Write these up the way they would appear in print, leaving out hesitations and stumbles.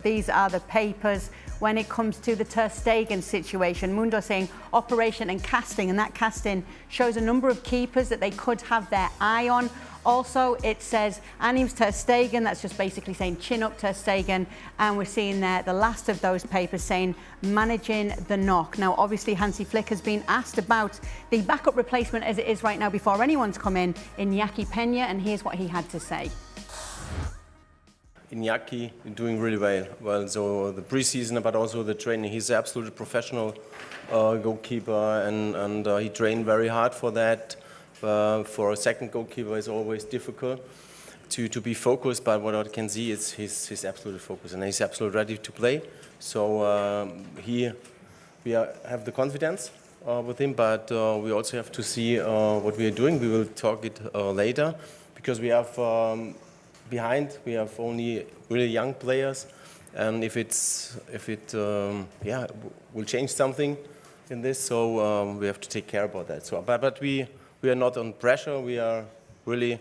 These are the papers when it comes to the Ter Stegen situation. Mundo saying operation and casting, and that casting shows a number of keepers that they could have their eye on. Also, it says Anim's Ter Stegen, that's just basically saying chin up Ter Stegen, and we're seeing there the last of those papers saying managing the knock. Now, obviously, Hansi Flick has been asked about the backup replacement as it is right now before anyone's come in Inaki Pena, and here's what he had to say. Inaki doing really well. So the preseason, but also the training. He's an absolutely professional goalkeeper, and he trained very hard for that. For a second goalkeeper, it's always difficult to be focused. But what I can see is he's absolutely focused, and he's absolutely ready to play. So we have the confidence with him, but we also have to see what we are doing. We will talk it later, because we have. Behind, we have only really young players, and if it will change something in this, so we have to take care about that. So, but we are not on pressure. We are really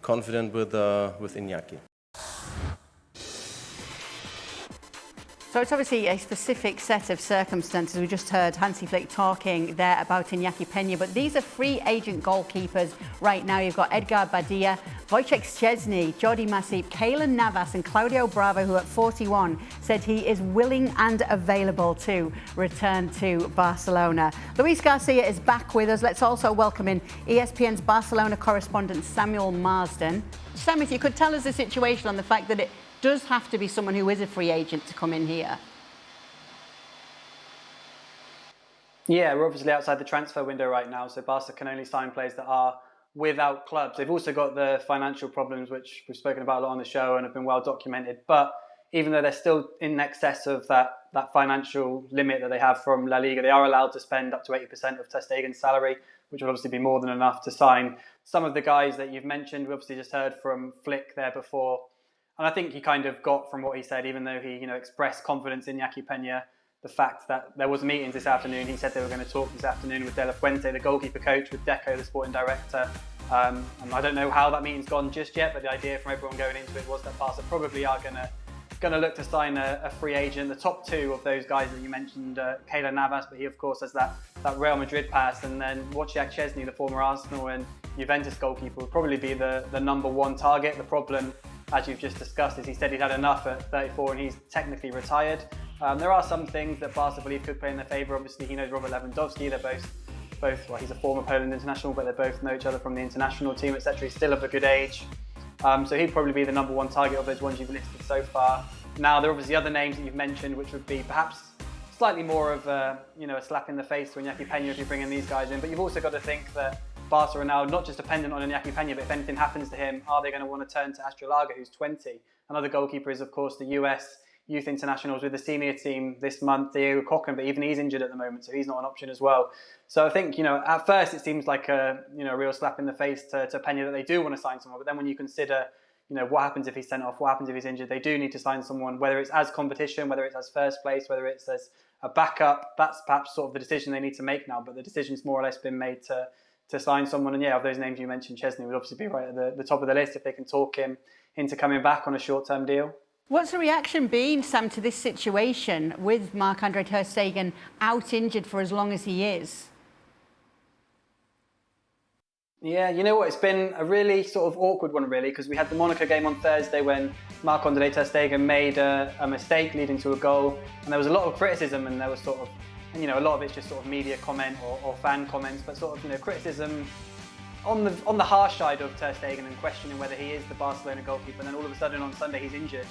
confident with Inaki. So it's obviously a specific set of circumstances. We just heard Hansi Flick talking there about Inaki Pena, but these are free agent goalkeepers right now. You've got Edgar Badia, Wojciech Szczesny, Jordi Masip, Keylor Navas and Claudio Bravo, who at 41 said he is willing and available to return to Barcelona. Luis Garcia is back with us. Let's also welcome in ESPN's Barcelona correspondent Samuel Marsden. Sam, if you could tell us the situation on the fact that it does have to be someone who is a free agent to come in here. Yeah, we're obviously outside the transfer window right now, so Barca can only sign players that are without clubs. They've also got the financial problems, which we've spoken about a lot on the show and have been well documented. But even though they're still in excess of that financial limit that they have from La Liga, they are allowed to spend up to 80% of Ter Stegen's salary, which will obviously be more than enough to sign some of the guys that you've mentioned. We obviously just heard from Flick there before. And I think he kind of got from what he said, even though he expressed confidence in Inaki Pena, the fact that there was meetings this afternoon. He said they were going to talk this afternoon with De La Fuente, the goalkeeper coach, with Deco, the sporting director. And I don't know how that meeting's gone just yet, but the idea from everyone going into it was that Barca probably are going to look to sign a free agent. The top two of those guys that you mentioned, Keylor Navas, but he of course has that Real Madrid pass, and then Wojciech Szczesny, the former Arsenal and Juventus goalkeeper, would probably be the number one target. The problem, as you've just discussed, is he said he'd had enough at 34 and he's technically retired. There are some things that Barca believe could play in their favour. Obviously, he knows Robert Lewandowski. They're both well, he's a former Poland international, but they both know each other from the international team, etc. He's still of a good age. So he'd probably be the number one target of those ones you've listed so far. Now, there are obviously other names that you've mentioned, which would be perhaps slightly more of a slap in the face to Inaki Pena if you bring in these guys in. But you've also got to think that Barca are now not just dependent on Inaki Pena, but if anything happens to him, are they going to want to turn to Astrolaga, who's 20? Another goalkeeper is, of course, the US youth internationals with the senior team this month, Diego Cocken, but even he's injured at the moment, so he's not an option as well. So I think, at first it seems like a real slap in the face to Pena that they do want to sign someone, but then when you consider, what happens if he's sent off, what happens if he's injured, they do need to sign someone, whether it's as competition, whether it's as first place, whether it's as a backup. That's perhaps sort of the decision they need to make now, but the decision's more or less been made to sign someone. And of those names you mentioned, Szczesny would obviously be right at the top of the list if they can talk him into coming back on a short-term deal. What's the reaction been, Sam, to this situation with Marc-Andre Ter Stegen out injured for as long as he is? Yeah, you know what? It's been a really sort of awkward one, really, because we had the Monaco game on Thursday when Marc-Andre Ter Stegen made a mistake leading to a goal, and there was a lot of criticism, and there was sort of, a lot of it's just sort of media comment or fan comments, but sort of, criticism on the harsh side of Ter Stegen and questioning whether he is the Barcelona goalkeeper. And then all of a sudden on Sunday he's injured,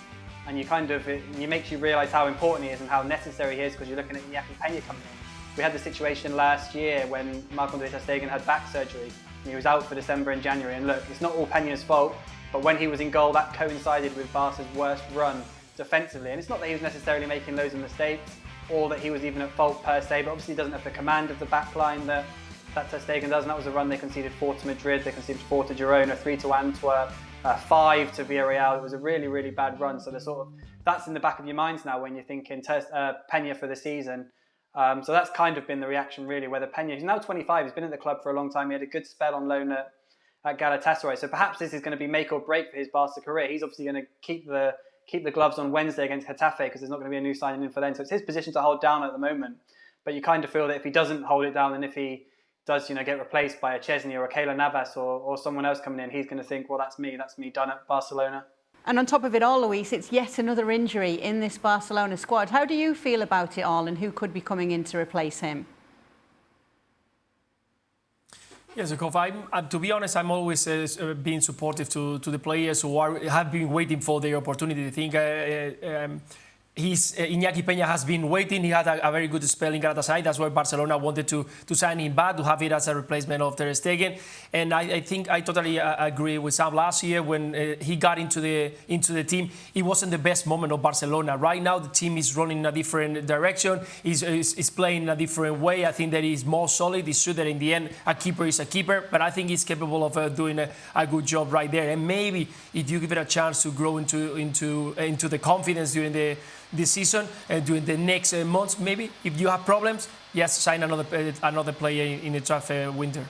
and it makes you realise how important he is and how necessary he is, because you're looking at Inaki Pena coming in. We had the situation last year when Marc-Andre Ter Stegen had back surgery. He was out for December and January, and look, it's not all Pena's fault, but when he was in goal, that coincided with Barca's worst run defensively. And it's not that he was necessarily making loads of mistakes or that he was even at fault per se, but obviously he doesn't have the command of the back line that Ter Stegen does, and that was a run they conceded 4 to Madrid, they conceded 4 to Girona, 3 to Antwerp, 5 to Villarreal. It was a really, really bad run. So that's in the back of your minds now when you're thinking Pena for the season. So that's kind of been the reaction, really, whether Pena, he's now 25, he's been at the club for a long time, he had a good spell on loan at Galatasaray, so perhaps this is going to be make or break for his Barca career. He's obviously going to keep keep the gloves on Wednesday against Getafe because there's not going to be a new signing in for them. So it's his position to hold down at the moment. But you kind of feel that if he doesn't hold it down and if he does, get replaced by a Chesney or a Keylor Navas or someone else coming in, he's going to think, well, that's me done at Barcelona. And on top of it all, Luis, it's yet another injury in this Barcelona squad. How do you feel about it all and who could be coming in to replace him? Yes, to be honest, I'm always being supportive to the players who have been waiting for their opportunity. I think Inaki Pena has been waiting. He had a very good spell in Galatasaray. That's why Barcelona wanted to sign him back, to have it as a replacement of Ter Stegen. And I think I totally agree with Sam. Last year, when he got into the team, it wasn't the best moment of Barcelona. Right now, the team is running in a different direction. Is playing in a different way. I think that he's more solid. It's true that in the end, a keeper is a keeper, but I think he's capable of doing a good job right there. And maybe if you give it a chance to grow into the confidence during this season and during the next months, maybe if you have problems, yes, sign another player in the transfer winter.